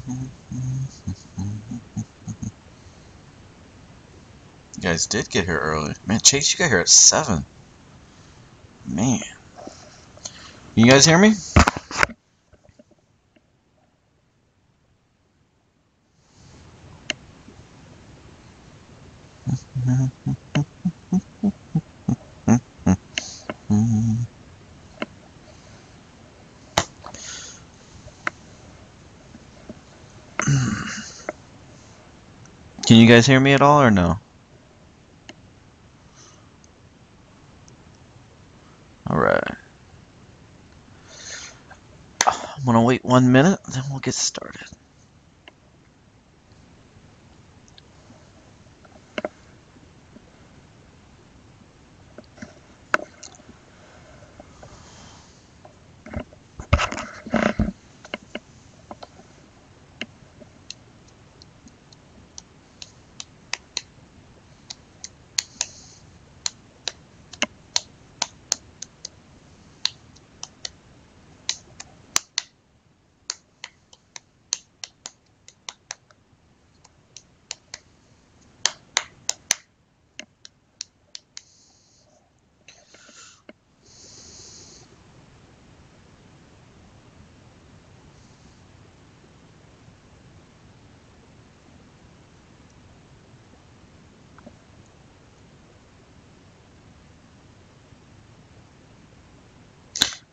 You guys did get here early. Man, Chase, you got here at 7. Man. You guys hear me? Can you guys hear me at all or no? Alright. I'm gonna wait 1 minute, then we'll get started.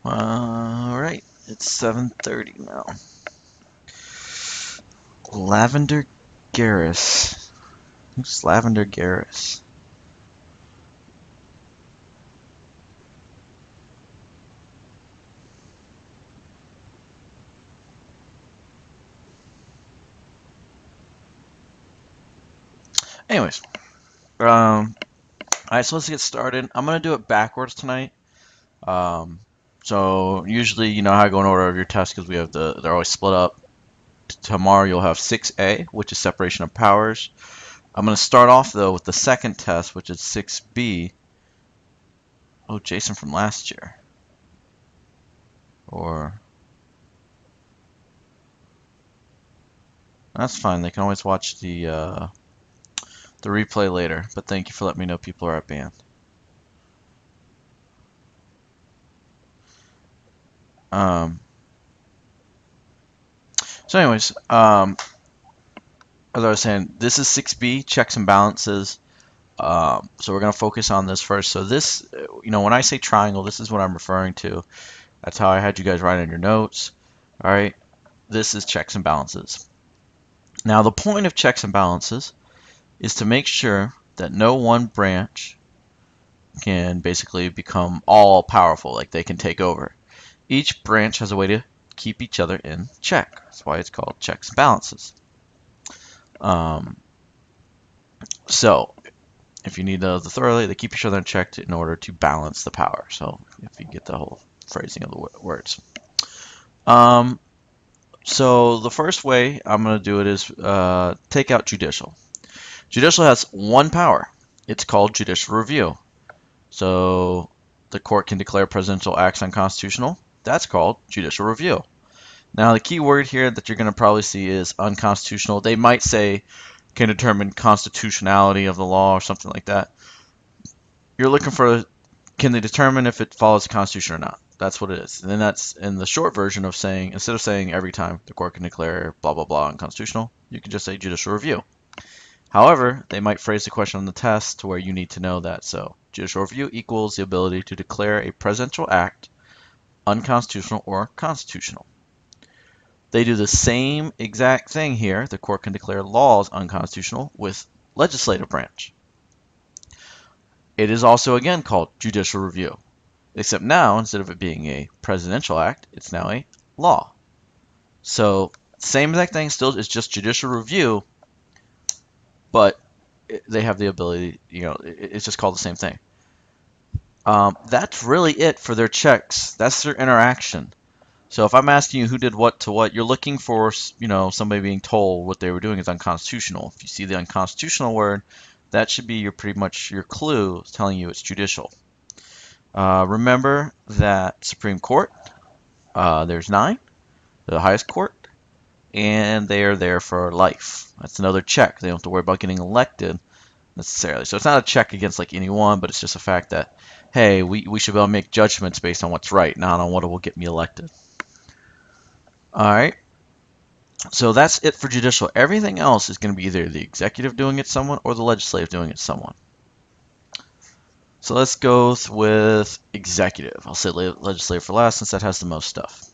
Alright, it's 7:30 now. Lavender Garris. Who's Lavender Garris? Anyways, alright, so let's get started. I'm gonna do it backwards tonight. So usually, you know how I go in order of your tests because they're always split up. Tomorrow you'll have 6A, which is separation of powers. I'm gonna start off though with the second test, which is 6B. Oh, Jason from last year. Or that's fine. They can always watch the replay later. But thank you for letting me know people are at band. So anyways, as I was saying, this is 6B, checks and balances. So we're going to focus on this first. So this, you know, when I say triangle, this is what I'm referring to. That's how I had you guys write in your notes. All right, this is checks and balances. Now, the point of checks and balances is to make sure that no one branch can basically become all powerful, like they can take over. Each branch has a way to keep each other in check. That's why it's called checks and balances. So if you need those thoroughly, they keep each other in check in order to balance the power. So if you get the whole phrasing of the words. So the first way I'm going to do it is take out judicial. Judicial has one power. It's called judicial review. So the court can declare presidential acts unconstitutional. That's called judicial review. Now the key word here that you're going to probably see is unconstitutional. They might say can determine constitutionality of the law or something like that. You're looking for can they determine if it follows the Constitution or not. That's what it is. And then that's in the short version of saying, instead of saying every time the court can declare blah, blah, blah unconstitutional, you can just say judicial review. However, they might phrase the question on the test to where you need to know that. So judicial review equals the ability to declare a presidential act unconstitutional or constitutional. They do the same exact thing here. The court can declare laws unconstitutional with legislative branch. It is also again called judicial review, except now instead of it being a presidential act, it's now a law. So same exact thing, still it's just judicial review, but they have the ability, you know, it's just called the same thing. That's really it for their checks. That's their interaction. So if I'm asking you who did what to what, you're looking for, you know, somebody being told what they were doing is unconstitutional. If you see the unconstitutional word, that should be pretty much your clue telling you it's judicial. Remember that Supreme Court, there's 9. The highest court and they are there for life. That's another check. They don't have to worry about getting elected necessarily. So it's not a check against like anyone, but it's just a fact that, hey, we should be able to make judgments based on what's right, not on what will get me elected. All right. So that's it for judicial. Everything else is going to be either the executive doing it someone or the legislative doing it someone. So let's go with executive. I'll say legislative for last since that has the most stuff.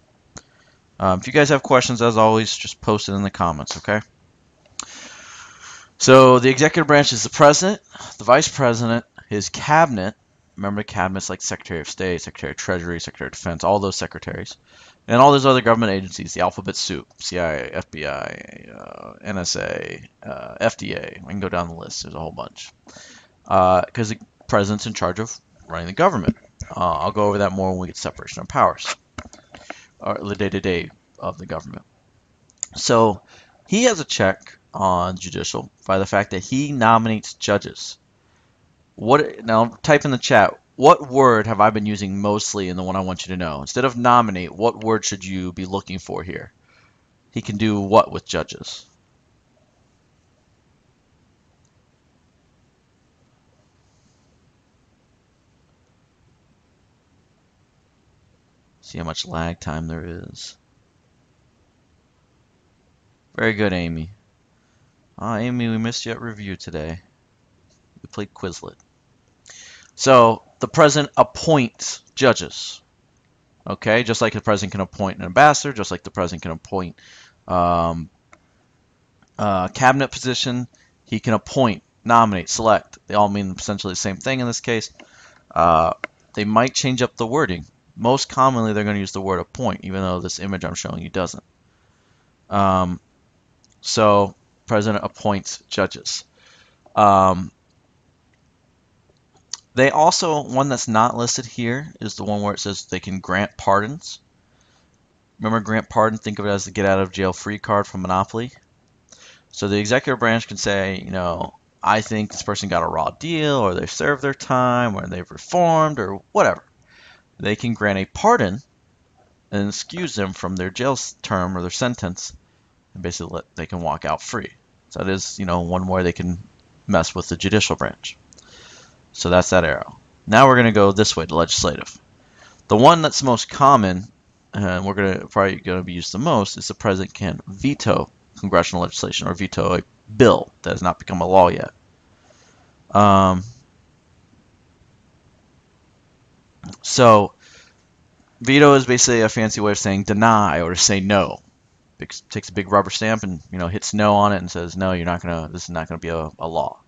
If you guys have questions, as always, just post it in the comments, okay? So the executive branch is the president, the vice president, his cabinet. Remember, cabinet's like Secretary of State, Secretary of Treasury, Secretary of Defense, all those secretaries. And all those other government agencies, the alphabet soup, CIA, FBI, NSA, FDA. We can go down the list. There's a whole bunch. Because the president's in charge of running the government. I'll go over that more when we get separation of powers, or the day-to-day of the government. So he has a check on judicial by the fact that he nominates judges. Now type in the chat, what word have I been using mostly in the one I want you to know? Instead of nominate, what word should you be looking for here? He can do what with judges? See how much lag time there is. Very good, Amy. Amy, we missed you at review today. We played Quizlet. So the president appoints judges. Okay, just like the president can appoint an ambassador, just like the president can appoint cabinet position, he can appoint, nominate, select. They all mean essentially the same thing in this case. They might change up the wording. Most commonly, they're going to use the word appoint, even though this image I'm showing you doesn't. So president appoints judges. They also, one that's not listed here is the one where it says they can grant pardons. Remember grant pardon? Think of it as the get out of jail free card from Monopoly. So the executive branch can say, you know, I think this person got a raw deal, or they've served their time, or they've reformed, or whatever. They can grant a pardon and excuse them from their jail term or their sentence, and basically they can walk out free. So that is, you know, one way they can mess with the judicial branch. So that's that arrow. Now we're going to go this way, the legislative. The one that's most common, and we're probably going to be used the most, is the president can veto congressional legislation or veto a bill that has not become a law yet. So veto is basically a fancy way of saying deny or to say no. It takes a big rubber stamp and, you know, hits no on it and says no, you're not gonna. This is not going to be a law.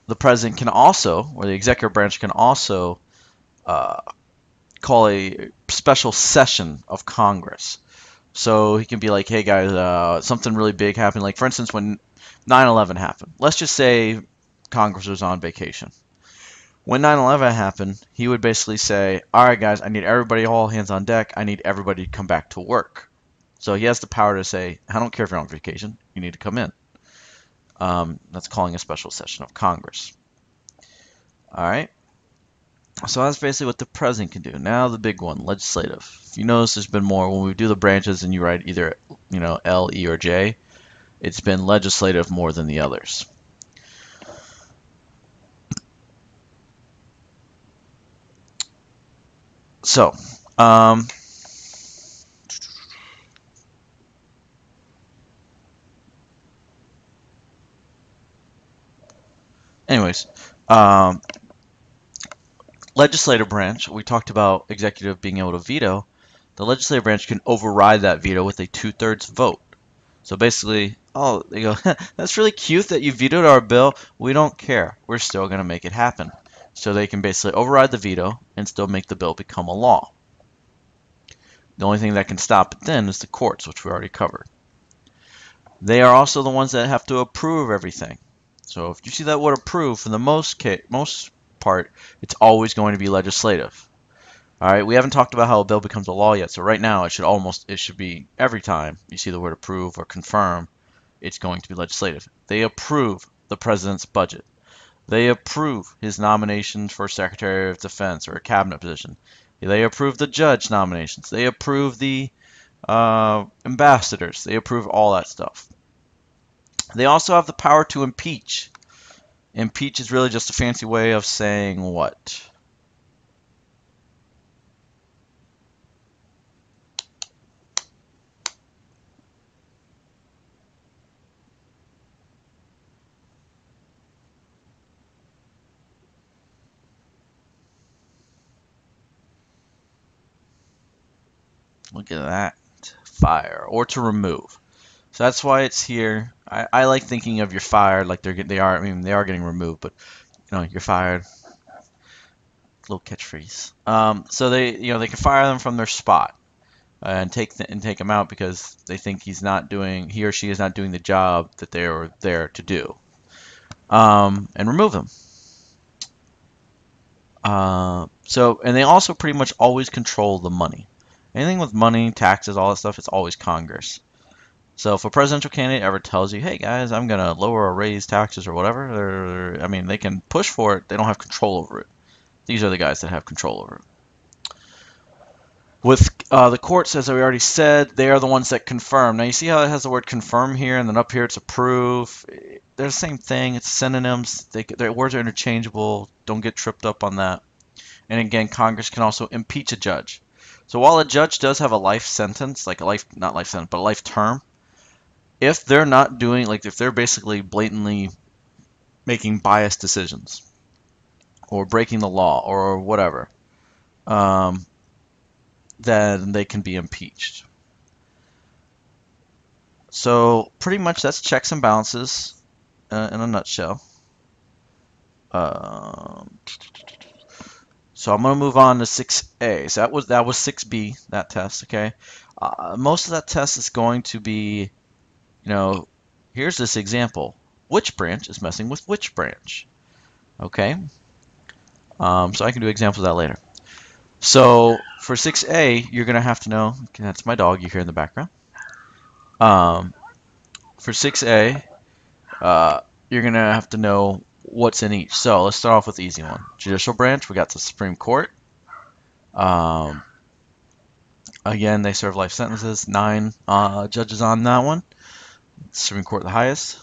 The president can also, or the executive branch can also, call a special session of Congress. So he can be like, hey guys, something really big happened. Like for instance, when 9/11 happened. Let's just say Congress was on vacation. When 9/11 happened, he would basically say, all right guys, I need everybody, all hands on deck. I need everybody to come back to work. So he has the power to say, I don't care if you're on vacation. You need to come in. That's calling a special session of Congress. All right. So that's basically what the president can do. Now the big one, legislative. If you notice, there's been more when we do the branches and you write either, you know, L, E, or J. It's been legislative more than the others. So, anyways, legislative branch, we talked about executive being able to veto. The legislative branch can override that veto with a 2/3 vote. So basically, oh, they go, that's really cute that you vetoed our bill. We don't care. We're still going to make it happen. So they can basically override the veto and still make the bill become a law. The only thing that can stop it then is the courts, which we already covered. They are also the ones that have to approve everything. So if you see that word approve, for the most part, it's always going to be legislative. All right, we haven't talked about how a bill becomes a law yet. So right now, it should be every time you see the word approve or confirm, it's going to be legislative. They approve the president's budget. They approve his nominations for Secretary of Defense or a cabinet position. They approve the judge nominations. They approve the Ambassadors, they approve all that stuff. They also have the power to impeach. Impeach is really just a fancy way of saying what? Look at that. Fire. Or to remove. So that's why it's here. I like thinking of you're fired like they are. I mean, they are getting removed, but you're fired. Little catchphrase. So they can fire them from their spot and take them out because they think he or she is not doing the job that they were there to do, and remove them. And they also pretty much always control the money. Anything with money, taxes, all that stuff, it's always Congress. So if a presidential candidate ever tells you, hey guys, I'm going to lower or raise taxes or whatever, they can push for it. They don't have control over it. These are the guys that have control over it. With the courts, as we already said, they are the ones that confirm. Now you see how it has the word confirm here, and then up here it's approve. They're the same thing. It's synonyms. Their words are interchangeable. Don't get tripped up on that. And again, Congress can also impeach a judge. So while a judge does have a life sentence, like not life sentence, but a life term, if they're not doing, if they're basically blatantly making biased decisions or breaking the law or whatever, then they can be impeached. So pretty much that's checks and balances in a nutshell. So I'm going to move on to 6A. So that was 6B, that test, okay? Most of that test is going to be, here's this example. Which branch is messing with which branch? Okay? So I can do examples of that later. So for 6A, you're going to have to know, that's my dog you hear in the background. For 6A, you're going to have to know what's in each. So let's start off with the easy one. Judicial branch, we got the Supreme Court. Again, they serve life sentences. 9 judges on that one. Supreme Court the highest.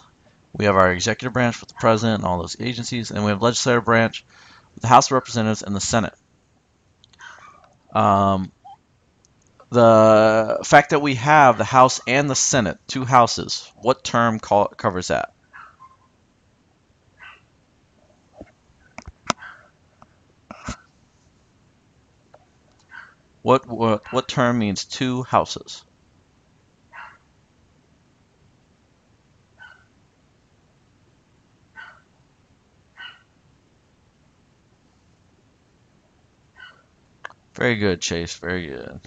We have our executive branch with the president and all those agencies, and we have legislative branch with the House of Representatives and the Senate. The fact that we have the House and the Senate, 2 houses, what term covers that? What term means 2 houses? Very good, Chase. Very good.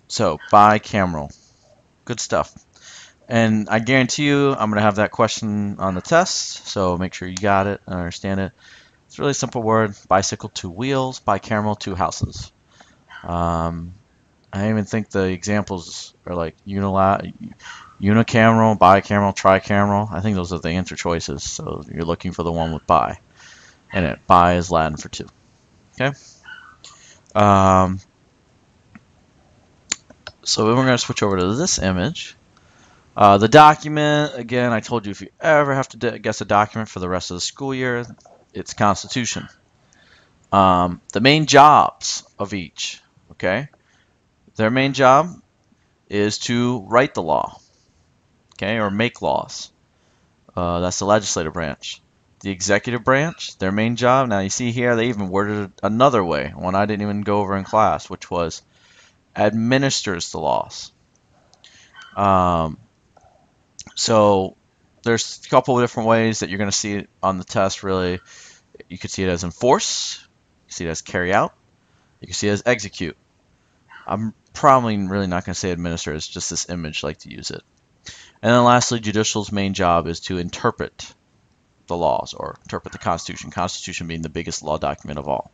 So bicameral. Good stuff. And I guarantee you I'm going to have that question on the test, so make sure you got it and understand it. It's a really simple word. Bicycle, 2 wheels. Bicameral, 2 houses. I even think the examples are like unicameral, bicameral, tricameral. I think those are the answer choices. So you're looking for the one with bi. And bi is Latin for 2. Okay? So we're going to switch over to this image. The document, again, I told you if you ever have to guess a document for the rest of the school year, it's Constitution. The main jobs of each, okay? Their main job is to write the law, okay, or make laws. That's the legislative branch. The executive branch, their main job, now you see here they even worded it another way, one I didn't even go over in class, which was administers the laws. So there's a couple of different ways that you're going to see it on the test, really. You could see it as enforce, you can see it as carry out, you can see it as execute. I'm probably really not going to say administer, it's just this image, I like to use it. And then lastly, judicial's main job is to interpret the laws or interpret the Constitution, Constitution being the biggest law document of all.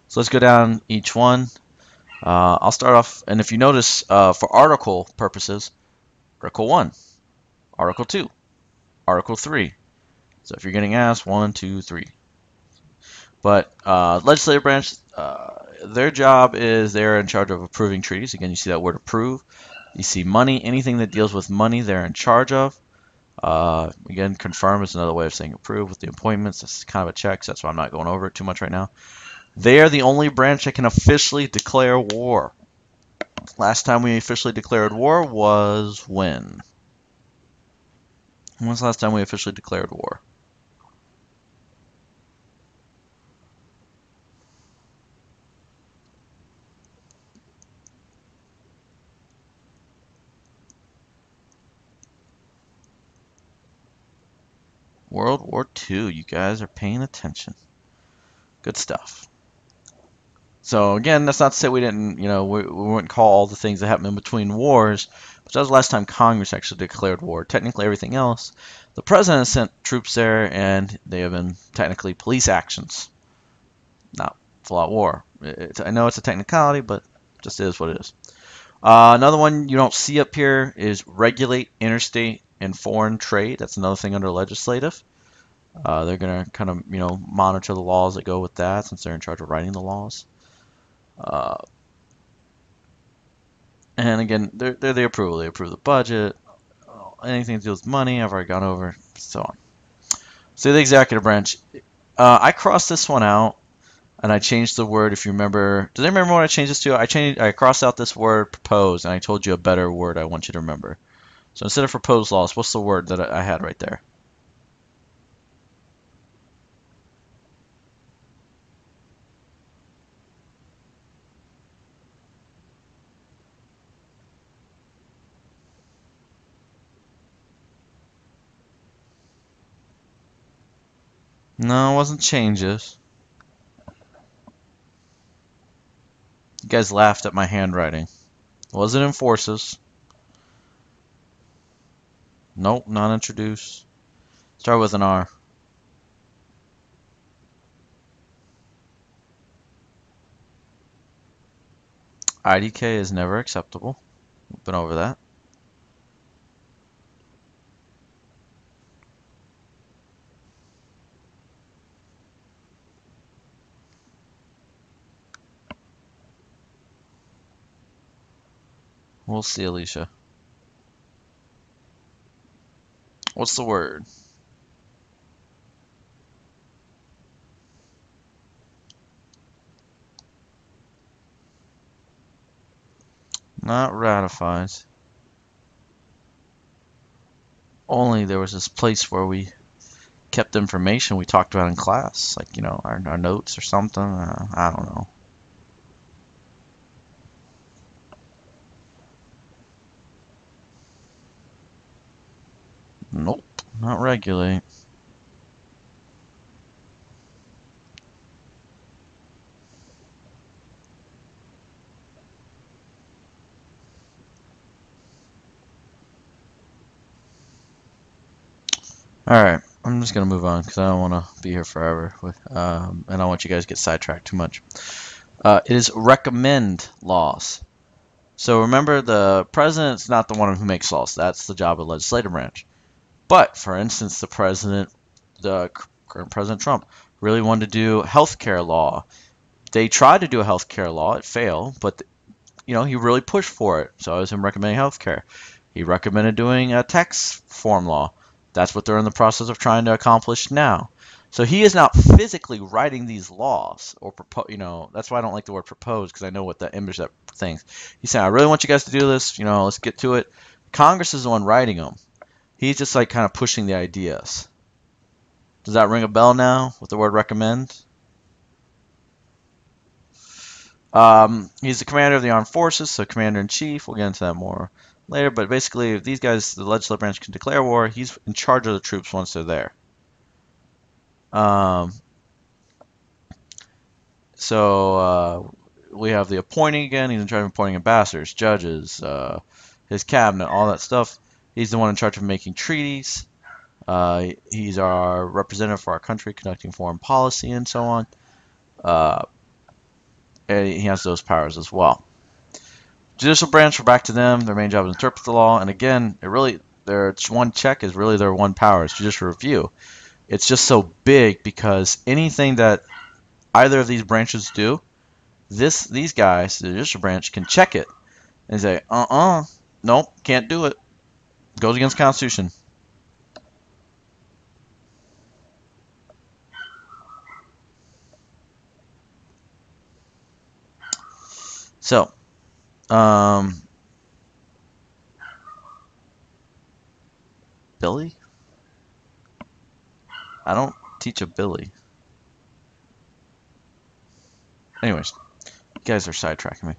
So let's go down each one. I'll start off, and if you notice, for article purposes, Article 1, Article 2, Article 3. So if you're getting asked, 1, 2, 3. But legislative branch, their job is they're in charge of approving treaties. Again, you see that word approve. You see money, anything that deals with money, they're in charge of. Again, confirm is another way of saying approve with the appointments. That's kind of a check, so that's why I'm not going over it too much right now. They are the only branch that can officially declare war. Last time we officially declared war was when? When was the last time we officially declared war? World War II. You guys are paying attention. Good stuff. So again, that's not to say we didn't, we wouldn't call all the things that happened in between wars, but that was the last time Congress actually declared war. Technically, everything else, the president sent troops there, and they have been technically police actions, not full-out war. I know it's a technicality, but it just is what it is. Another one you don't see up here is regulate interstate and foreign trade. That's another thing under legislative. They're going to kind of, monitor the laws that go with that since they're in charge of writing the laws. And again, they're the approval. They approve the budget, anything to do with money. I've already gone over, so on. So the executive branch. I crossed this one out, and I changed the word. If you remember, does anyone remember what I changed this to? I crossed out this word propose, and I told you a better word I want you to remember. So instead of proposed laws, what's the word that I had right there? No, it wasn't changes. You guys laughed at my handwriting. It wasn't enforces. Nope, not introduce. Start with an R. IDK is never acceptable. We've been over that. We'll see, Alicia. What's the word? Not ratifies. Only there was this place where we kept information we talked about in class, like, our notes or something. I don't know. Nope, not regulate. Alright, I'm just going to move on because I don't want to be here forever, and I don't want you guys to get sidetracked too much. It is recommend laws. So remember, the president's not the one who makes laws. That's the job of the legislative branch. But, for instance, the current President Trump, really wanted to do healthcare law. They tried to do a healthcare law. It failed, but, he really pushed for it. So I was him recommending healthcare. He recommended doing a tax reform law. That's what they're in the process of trying to accomplish now. So he is not physically writing these laws or that's why I don't like the word propose, because I know what that image that thinks. He's saying, I really want you guys to do this, let's get to it. Congress is the one writing them. He's just like kind of pushing the ideas. Does that ring a bell now with the word recommend? He's the commander of the armed forces, so commander-in-chief. We'll get into that more later, but basically, if these guys, the legislative branch, can declare war, he's in charge of the troops once they're there. So we have the appointing again. He's in charge of appointing ambassadors, judges, his cabinet, all that stuff. He's the one in charge of making treaties. He's our representative for our country, conducting foreign policy and so on. And he has those powers as well. Judicial branch, we're back to them. Their main job is to interpret the law. And again, their one check is really their one power, is judicial review. It's just so big because anything that either of these branches do, these guys, the judicial branch, can check it and say, nope, can't do it. Goes against the Constitution. So, Billy? I don't teach a Billy. Anyways, you guys are sidetracking me.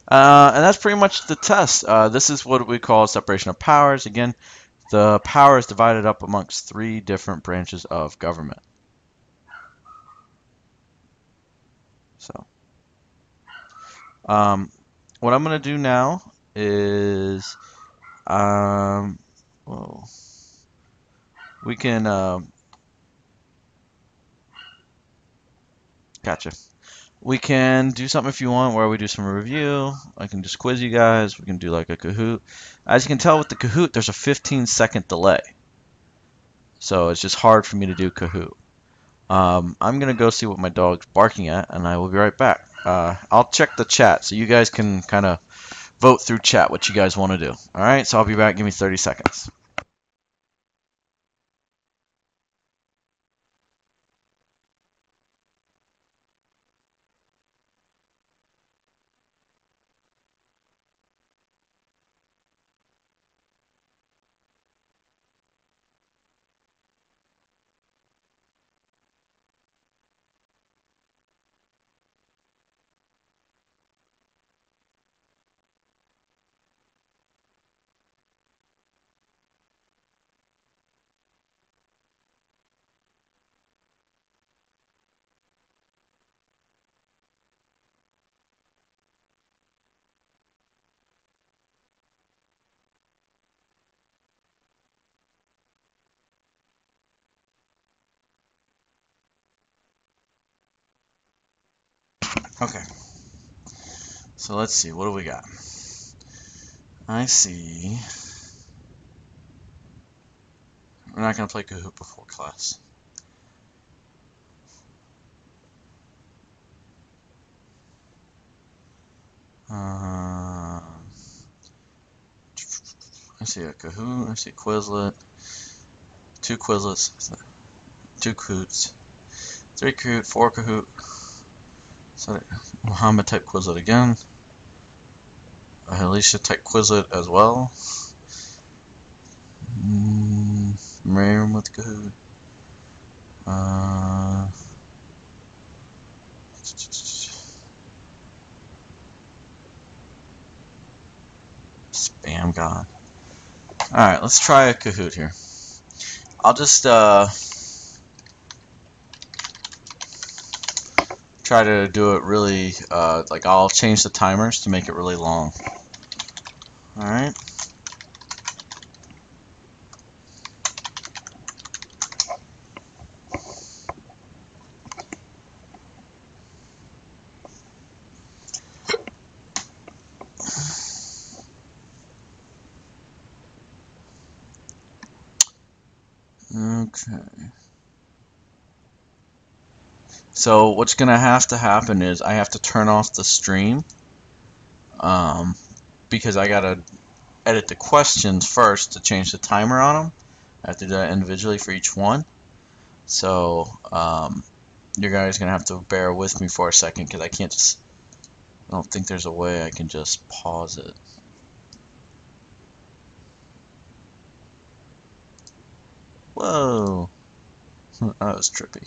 And that's pretty much the test. This is what we call separation of powers. Again, the power is divided up amongst 3 different branches of government. So, what I'm going to do now is, whoa, we can, gotcha. We can do something if you want where we do some review. I can just quiz you guys. We can do like a Kahoot. As you can tell with the Kahoot, there's a 15-second delay. So it's just hard for me to do Kahoot. I'm going to go see what my dog's barking at, and I will be right back. I'll check the chat so you guys can kind of vote through chat what you guys want to do. All right, so I'll be back. Give me 30 seconds. Okay, so let's see. What do we got? I see. We're not going to play Kahoot before class. I see a Kahoot. I see Quizlet. 2 Quizlets. 2 Kahoots. 3 Kahoot. 4 Kahoot. So Muhammad type Quizlet again. Alicia type Quizlet as well. Miriam with Kahoot. Spam God. Alright, let's try a Kahoot here. I'll just try to do it really, like I'll change the timers to make it really long. Alright. Okay. So what's gonna have to happen is I have to turn off the stream because I gotta edit the questions first to change the timer on them. I have to do that individually for each one. So you guys are gonna have to bear with me for a second because I can't just. I don't think there's a way I can just pause it. Whoa, that was trippy.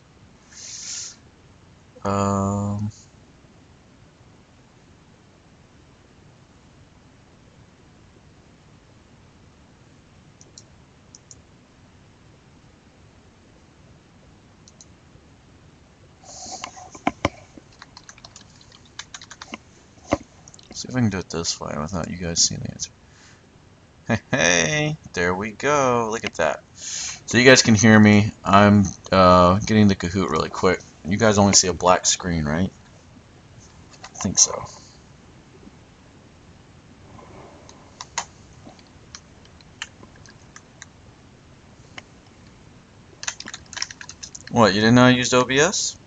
See if I can do it this way without you guys seeing the answer. Hey, there we go. Look at that. So you guys can hear me. I'm getting the Kahoot really quick. You guys only see a black screen, right? I think so. What, you didn't know I used OBS?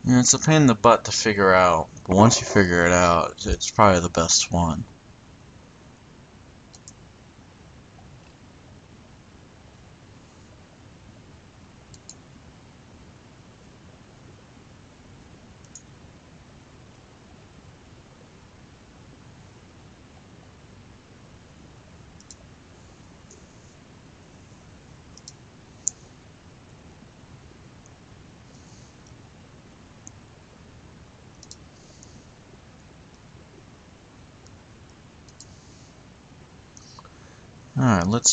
Yeah, it's a pain in the butt to figure out, but once you figure it out, it's probably the best one. Alright, let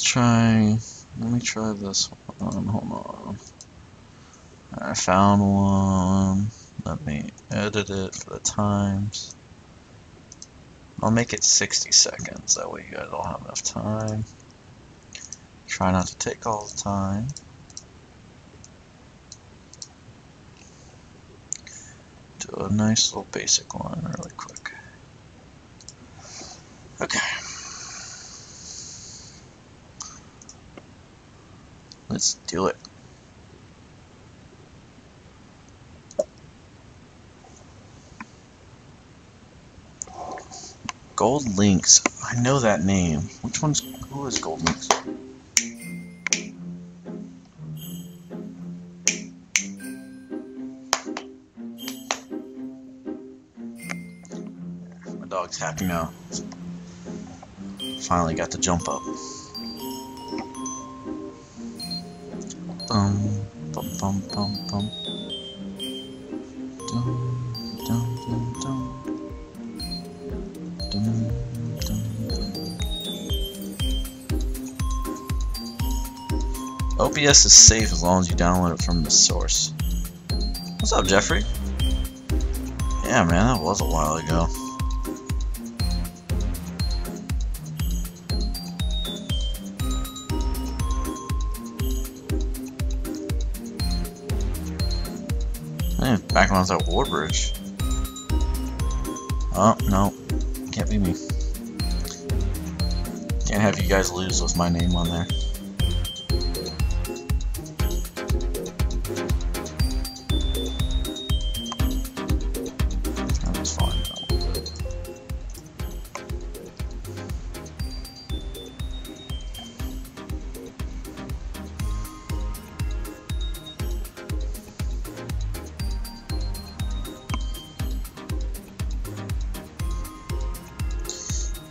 me try this one, hold on. I found one, let me edit it for the times. I'll make it 60 seconds, that way you guys all have enough time. Try not to take all the time. Do a nice little basic one really quick. Okay. Let's do it. Gold Links. I know that name. Who is Gold Links? My dog's happy now. Finally got to jump up. Bum, bum, bum, bum, bum. Dum, dum, dum, dum. Dum, dum, dum. OBS is safe as long as you download it from the source. What's up, Jeffrey? Yeah, man, that was a while ago. Hey, back when I was at Warbridge. Oh, no. Can't be me. Can't have you guys lose with my name on there. That was fine.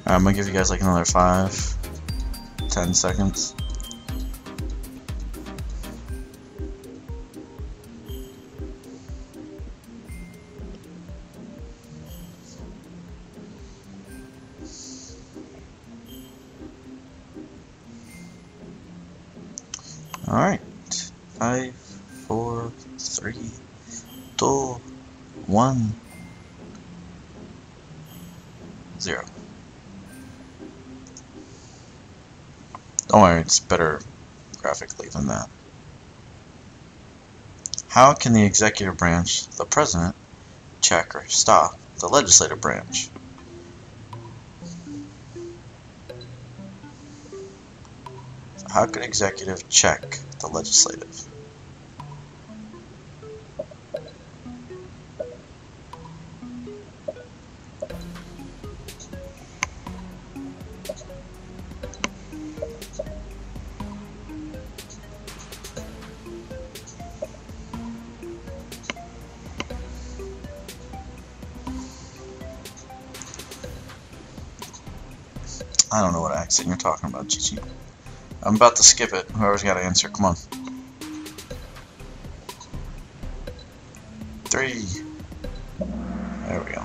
Alright, I'm gonna give you guys like another 5-10 seconds. Alright. 5, 4, 3, 2, 1, 0. Don't worry, it's better graphically than that. How can the executive branch, the president, check or stop the legislative branch? So how could executive check the legislative? I don't know what accent you're talking about, Gigi. I'm about to skip it. Whoever's got to answer, come on. 3. There we go.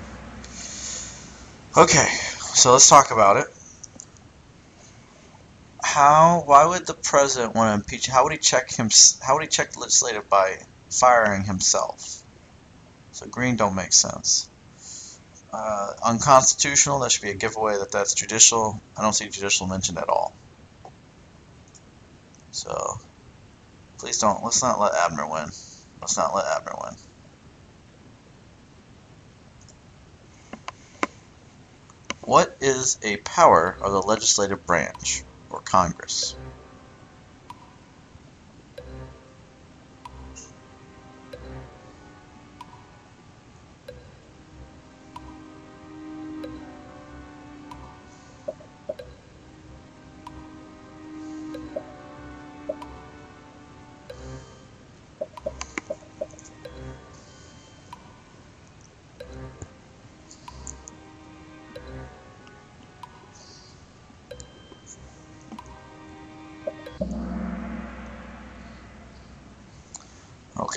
Okay, so let's talk about it. Why would the president want to impeach? How would he check the legislative by firing himself? So green don't make sense. Unconstitutional, that should be a giveaway that that's judicial. I don't see judicial mentioned at all. So, please don't, let's not let Abner win. Let's not let Abner win. What is a power of the legislative branch, or Congress?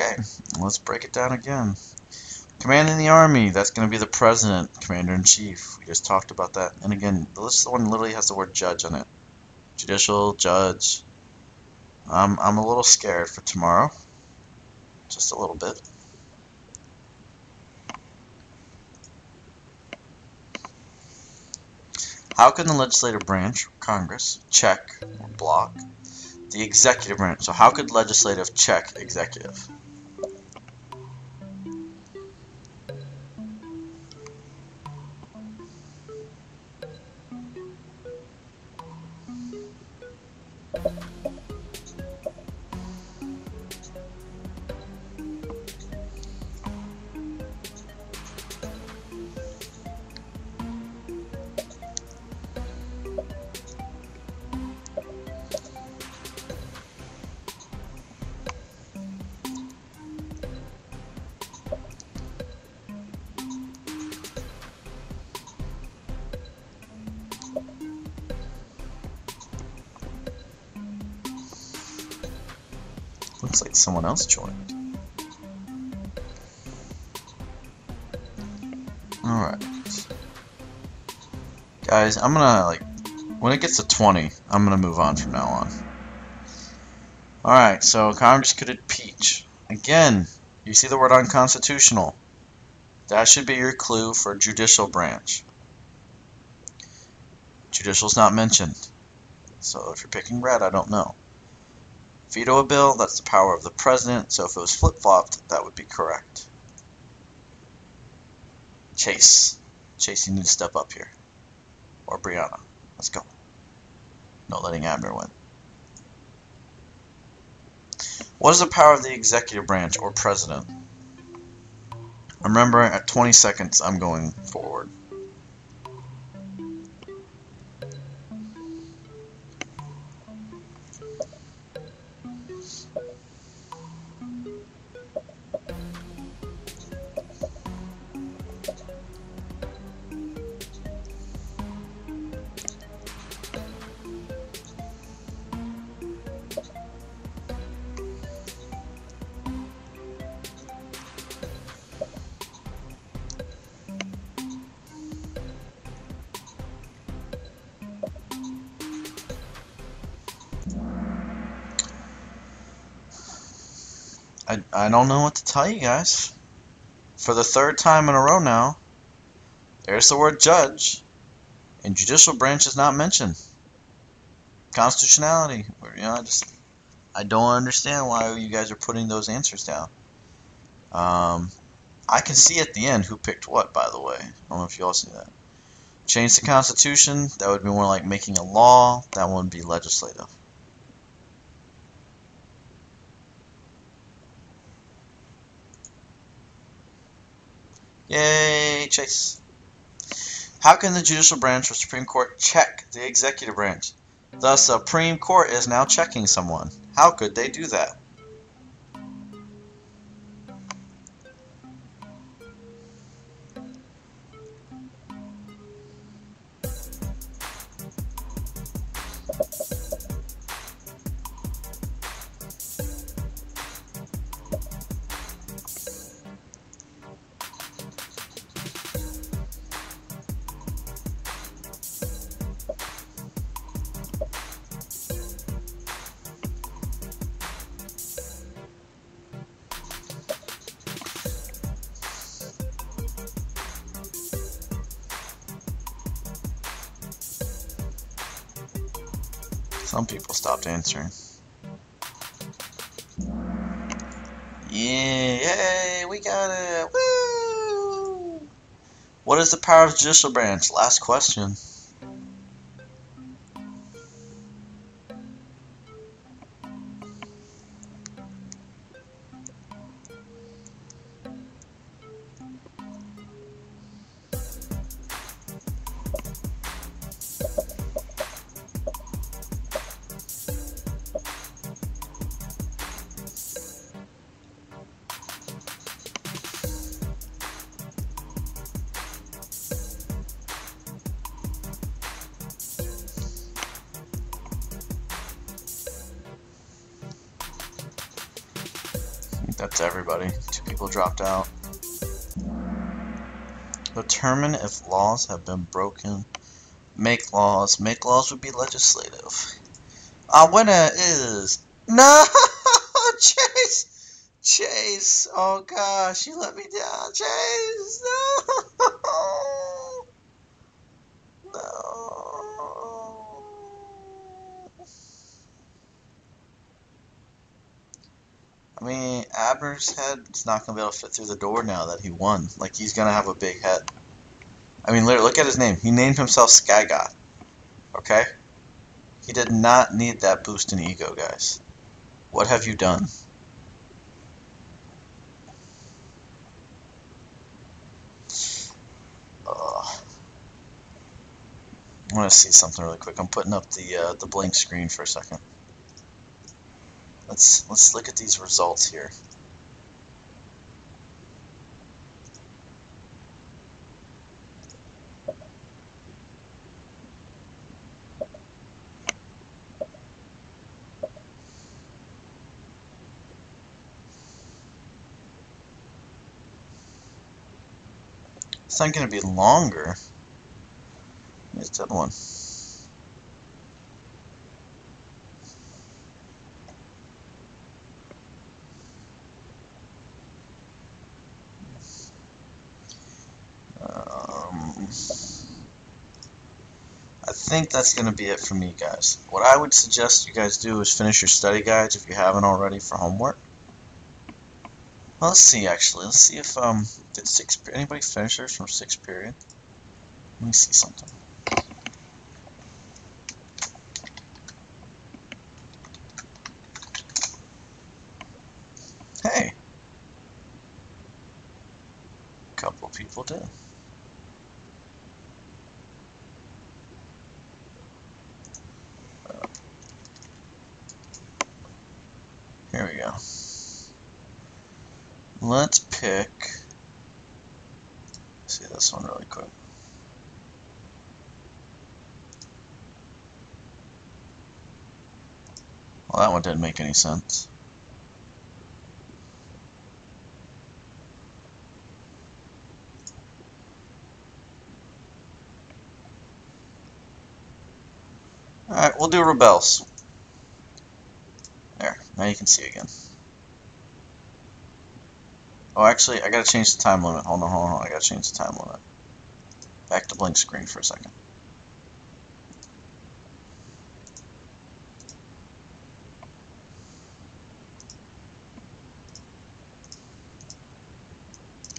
Okay, let's break it down again. Commanding the Army, that's going to be the President, Commander-in-Chief. We just talked about that. And again, this one literally has the word judge on it. Judicial, judge. I'm a little scared for tomorrow. Just a little bit. How can the legislative branch, Congress, check or block the executive branch? So how could legislative check executive? Looks like someone else joined. Alright. Guys, I'm gonna, when it gets to 20, I'm gonna move on from now on. Alright, so Congress could impeach. Again, you see the word unconstitutional. That should be your clue for judicial branch. Judicial's not mentioned. So if you're picking red, I don't know. Veto a bill, that's the power of the president, so if it was flip-flopped, that would be correct. Chase. Chase, you need to step up here. Or Brianna. Let's go. No letting Abner win. What is the power of the executive branch or president? Remember, at 20 seconds, I'm going forward. I don't know what to tell you guys. For the third time in a row now, there's the word judge, and judicial branch is not mentioned. Constitutionality, I don't understand why you guys are putting those answers down. I can see at the end who picked what, by the way. I don't know if you all see that. Change the Constitution, that would be more like making a law. That one would be legislative. Yay, Chase. How can the judicial branch or Supreme Court check the executive branch? The Supreme Court is now checking someone. How could they do that? Some people stopped answering. Yay, we got it. Woo! What is the power of the judicial branch? Last question. That's everybody. 2 people dropped out. Determine if laws have been broken. Make laws. Make laws would be legislative. Our winner is... No! Chase! Chase! Oh gosh, you let me down. Chase! No! No! I mean, Abner's head's not going to be able to fit through the door now that he won. Like, he's going to have a big head. I mean, literally, look at his name. He named himself Sky God. Okay? He did not need that boost in ego, guys. What have you done? I want to see something really quick. I'm putting up the blank screen for a second. Let's look at these results here. It's not going to be longer. Here's the other one. I think that's going to be it for me, guys. What I would suggest you guys do is finish your study guides if you haven't already for homework. Well, let's see, actually. Let's see if did anybody finish theirs from 6th period? Let me see something. Hey, a couple people did. Here we go. Let's pick. See this one really quick. Well, that one didn't make any sense. Alright, we'll do Robels. There, now you can see again. Oh, actually, I gotta change the time limit. Hold on, I gotta change the time limit. Back to blank screen for a second.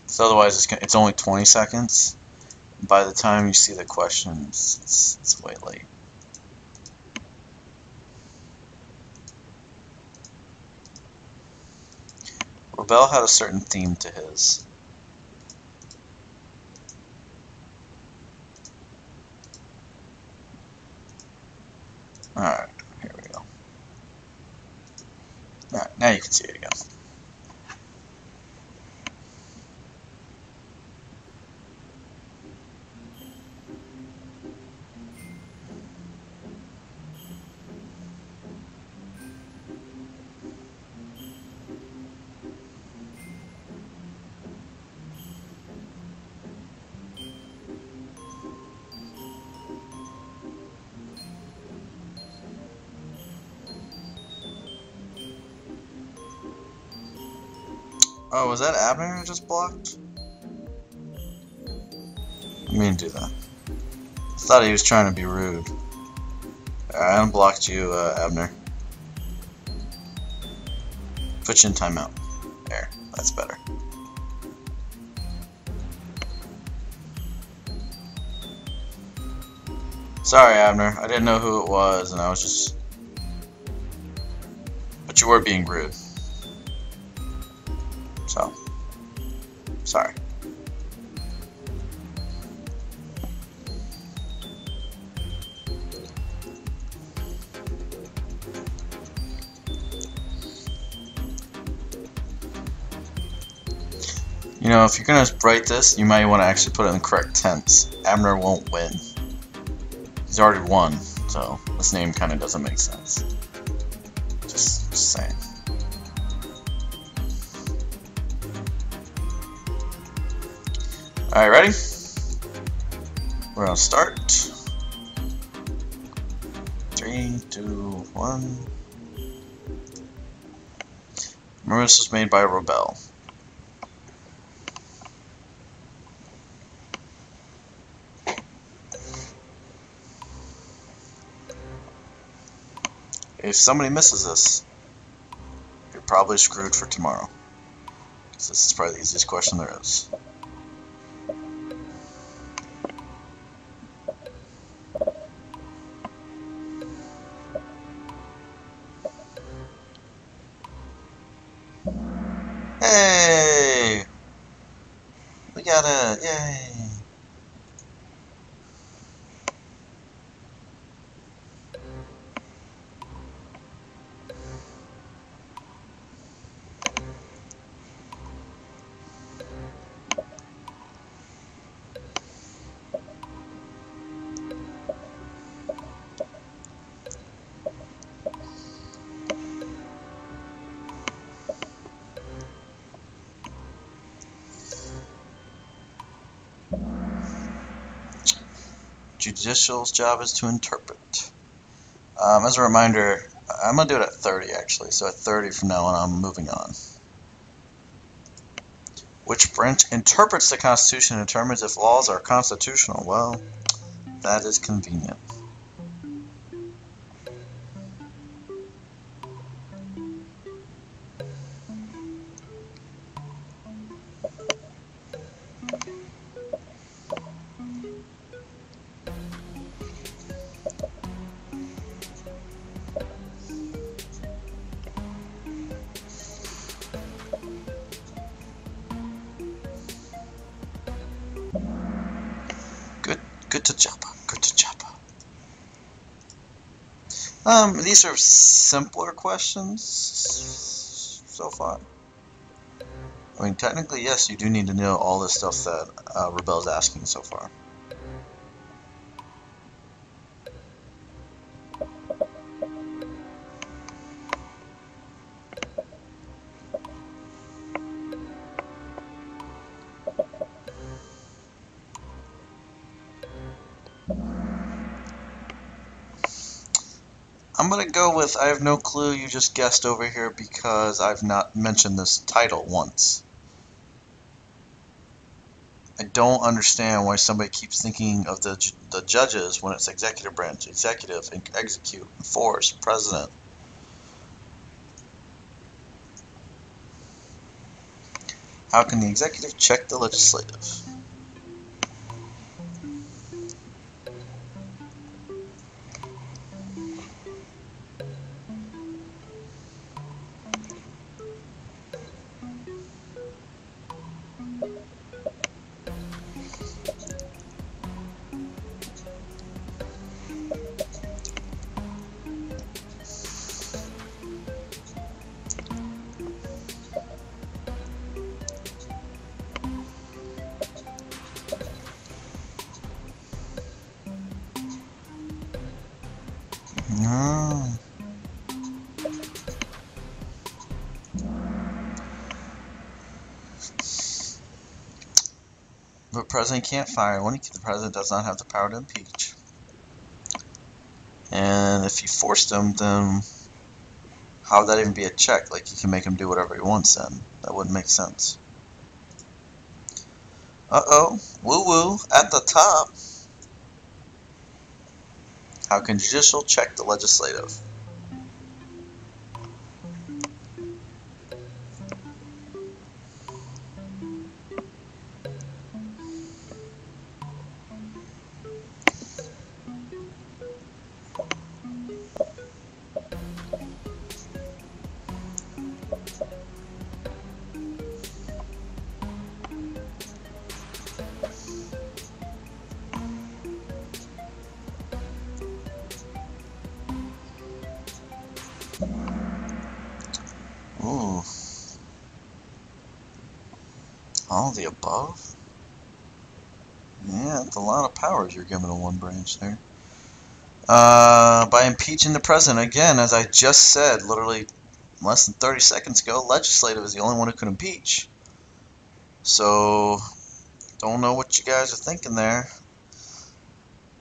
So otherwise, it's only 20 seconds. By the time you see the questions, it's way late. Robel had a certain theme to his. Alright, here we go. Alright, now you can see it again. Oh, was that Abner who just blocked? I mean to do that. I thought he was trying to be rude. I unblocked you, Abner. Put you in timeout. There, that's better. Sorry, Abner. I didn't know who it was, and I was just... But you were being rude. So, sorry. You know, if you're gonna write this, you might want to actually put it in the correct tense. Abner won't win. He's already won, so this name kind of doesn't make sense. Just saying. Alright, ready? We're gonna start. 3, 2, 1. Remember, this was made by Robel. If somebody misses this, you're probably screwed for tomorrow. Because this is probably the easiest question there is. Hey! We got it! Yay! Judicial's job is to interpret. As a reminder, I'm going to do it at 30 actually, so at 30 from now on I'm moving on. Which branch interprets the Constitution and determines if laws are constitutional? Well, that is convenient. Good to job. Good to job. These are simpler questions so far. I mean, technically, yes, you do need to know all the stuff that Robel's asking so far. I'm going to go with I have no clue, you just guessed over here because I've not mentioned this title once. I don't understand why somebody keeps thinking of the judges when it's executive branch, executive, execute, enforce, president. How can the executive check the legislative? The president can't fire one. The president does not have the power to impeach. And if you forced him, then how would that even be a check? Like, you can make him do whatever he wants then. That wouldn't make sense. Uh-oh. Woo-woo. At the top. How can judicial check the legislative? Ooh. All the above? Yeah, that's a lot of powers you're giving to one branch there. By impeaching the president, again, as I just said, literally less than 30 seconds ago, legislative is the only one who can impeach. So, Don't know what you guys are thinking there.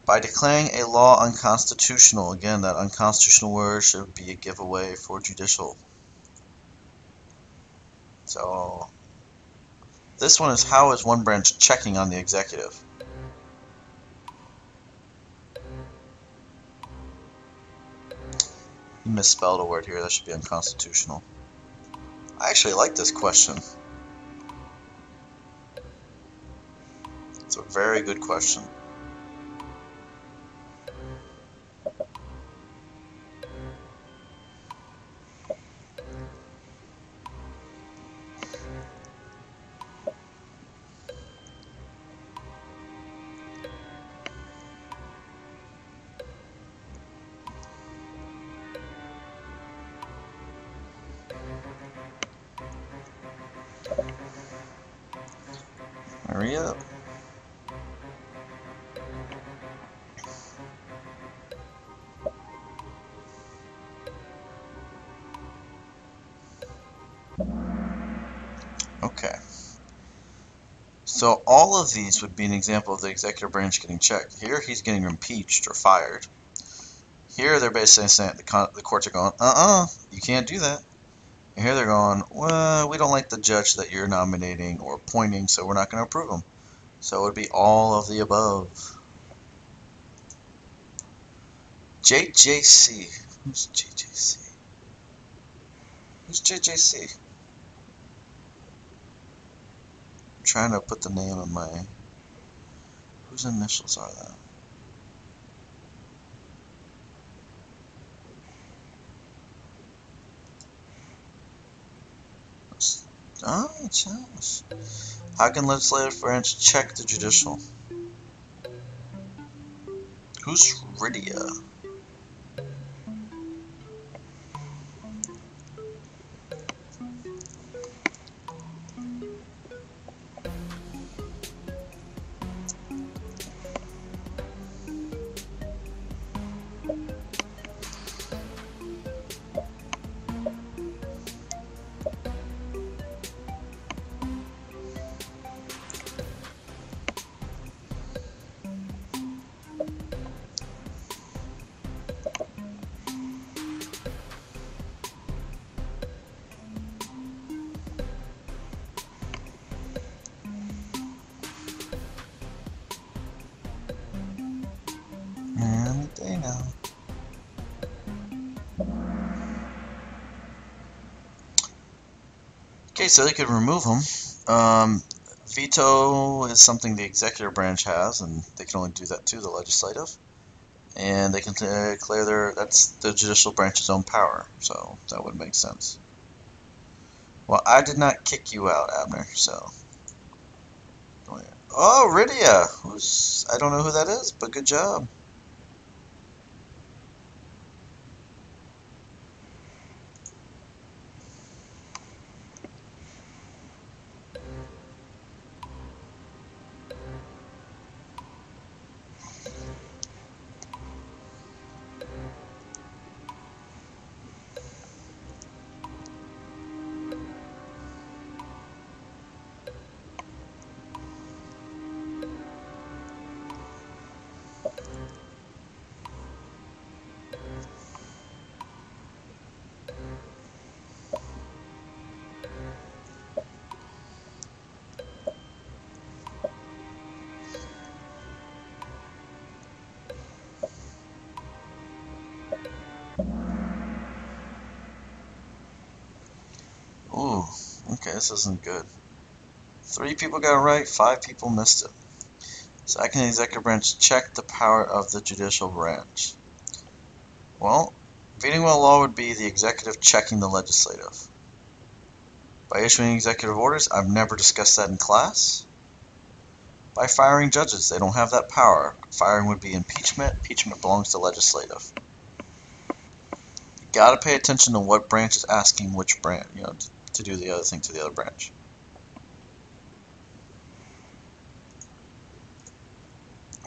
By declaring a law unconstitutional. Again, that unconstitutional word should be a giveaway for judicial. So, this one is, how is one branch checking on the executive? You misspelled a word here. That should be unconstitutional. I actually like this question. It's a very good question. Hurry up. Okay. So all of these would be an example of the executive branch getting checked. Here he's getting impeached or fired. Here they're basically saying, the courts are going, you can't do that. And here they're going, well, we don't like the judge that you're nominating or appointing, so we're not going to approve him. So it would be all of the above. JJC. Who's JJC? Who's JJC? I'm trying to put the name of my... Whose initials are that? Oh, yes. How can legislative branch check the judicial? Who's Rydia? And they know. Okay, so they could remove them. Veto is something the executive branch has, and they can only do that to the legislative. And they can declare that's the judicial branch's own power, so that would make sense. Well, I did not kick you out, Abner, so. Oh, Rydia! I don't know who that is, but good job. Ooh, okay, this isn't good. 3 people got it right, 5 people missed it. So how can the executive branch check the power of the judicial branch? Well, vetoing a law would be the executive checking the legislative. By issuing executive orders, I've never discussed that in class. By firing judges, they don't have that power. Firing would be impeachment. Impeachment belongs to legislative. You gotta pay attention to what branch is asking which branch, to do the other thing to the other branch.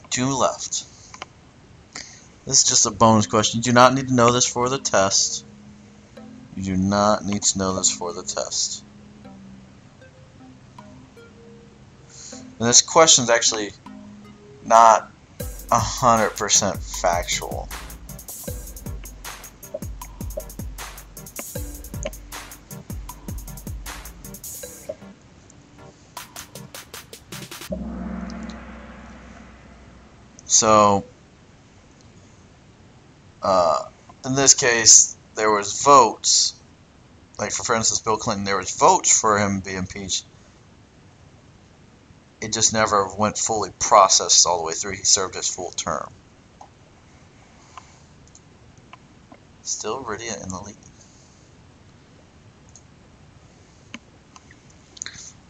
Two left. This is just a bonus question. You do not need to know this for the test. You do not need to know this for the test. And this question is actually not 100% factual. So, in this case, there was votes. Like, for instance, Bill Clinton, there was votes for him to be impeached. It just never went fully processed all the way through. He served his full term. Still Rydia in the lead.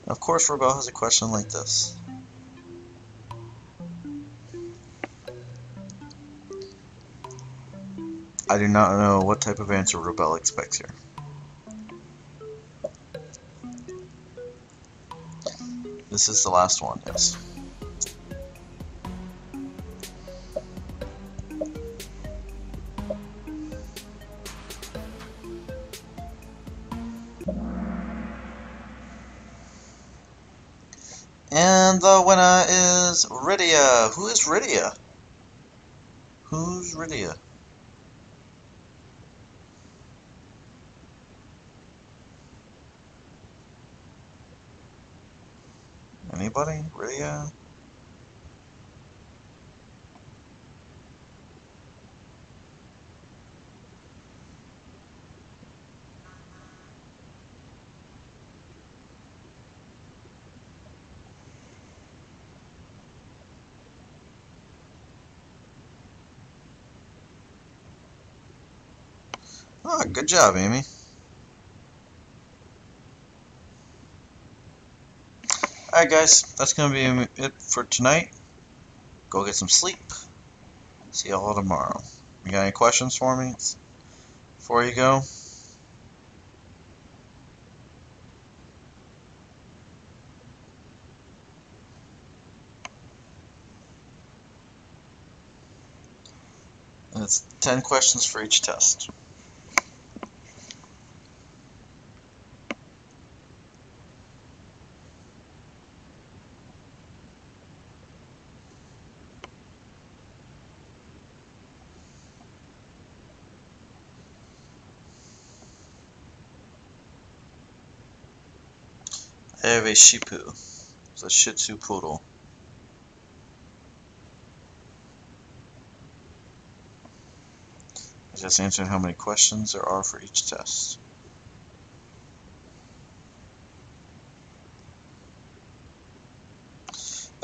Of course, Robel has a question like this. I do not know what type of answer Robel expects here. This is the last one, yes. And the winner is Rydia. Who is Rydia? Who's Rydia? Anybody? Rydia? Oh, good job, Amy. Alright guys, that's going to be it for tonight. Go get some sleep. See y'all tomorrow. You got any questions for me before you go? And it's 10 questions for each test. I have a Shipu. It's a Shih Tzu poodle. I just answered how many questions there are for each test.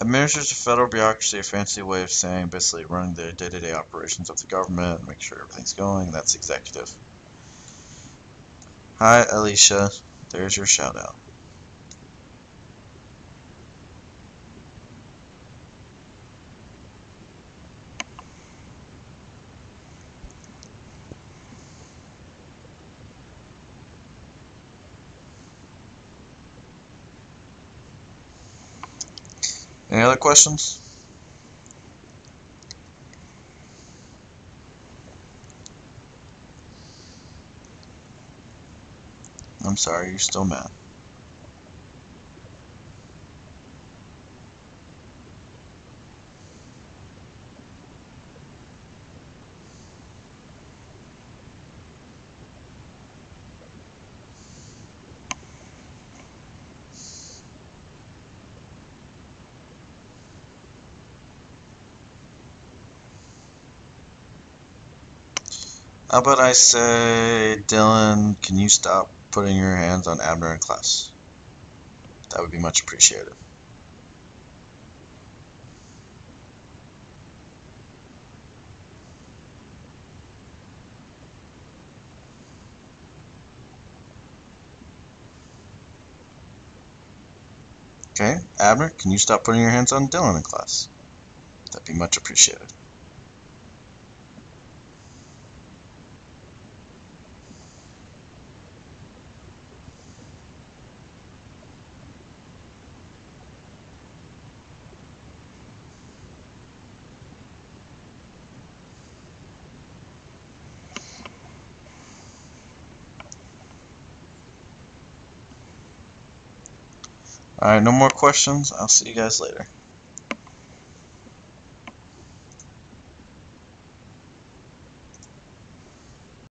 Administers the federal bureaucracy, a fancy way of saying basically running the day-to-day operations of the government, make sure everything's going. That's executive. Hi, Alicia. There's your shout out. Any other questions? I'm sorry, you're still mad. How about I say, Dylan, can you stop putting your hands on Abner in class? That would be much appreciated. Okay, Abner, can you stop putting your hands on Dylan in class? That'd be much appreciated. All right, no more questions. I'll see you guys later.